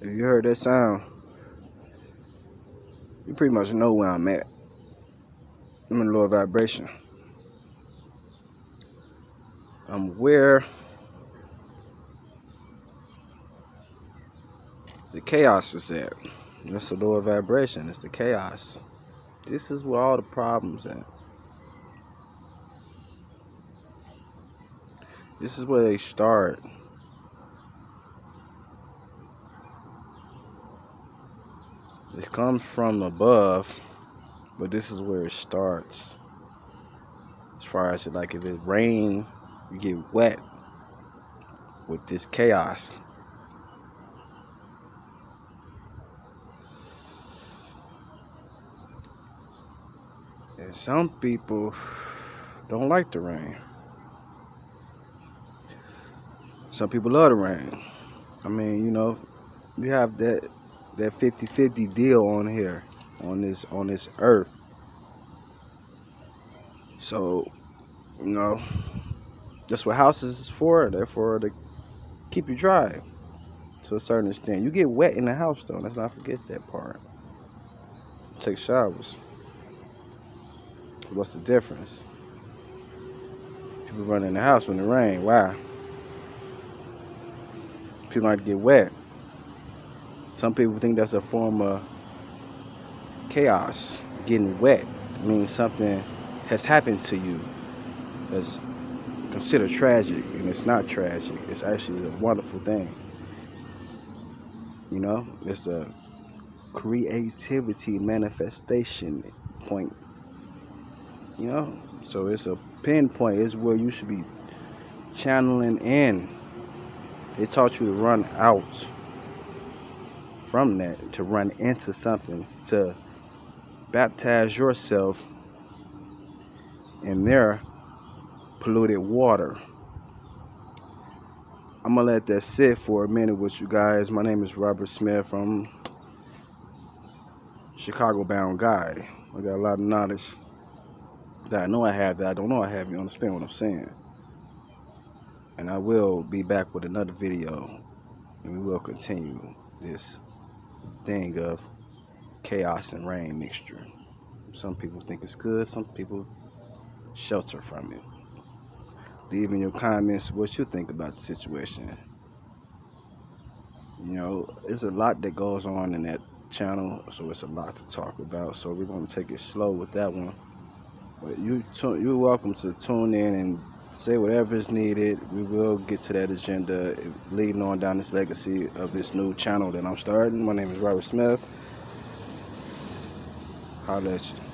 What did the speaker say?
If you heard that sound, you pretty much know where I'm at. I'm in lower vibration. I'm where the chaos is at. That's the lower vibration. It's the chaos. This is where all the problems at. This is where they start. It comes from above, but this is where it starts. As far as like if it rain, you get wet with this chaos. And some people don't like the rain. Some people love the rain. I mean, you know, you have that 50-50 deal on here, on this earth. So, you know, that's what houses is for. They're for to keep you dry to a certain extent. You get wet in the house though. Let's not forget that part. Take showers. So what's the difference? People run in the house when it rains. Why? People like to get wet. Some people think that's a form of chaos. Getting wet it means something has happened to you that's considered tragic, and it's not tragic. It's actually a wonderful thing. You know, it's a creativity manifestation point. You know, so it's a pinpoint. It's where you should be channeling in. They taught you to run out from that, to run into something, to baptize yourself in their polluted water. I'm gonna let that sit for a minute with you guys. My name is Robert Smith. I'm Chicago bound guy. I got a lot of knowledge that I know I have that I don't know I have. You understand what I'm saying? And I will be back with another video, and we will continue this thing of chaos and rain mixture. Some people think it's good, some people shelter from it. Leave in your comments what you think about the situation. You know, there's a lot that goes on in that channel, so it's a lot to talk about. So we're going to take it slow with that one. But you're welcome to tune in and say whatever is needed. We will get to that agenda, leading on down this legacy of this new channel that I'm starting. My name is Robert Smith. Holla at you.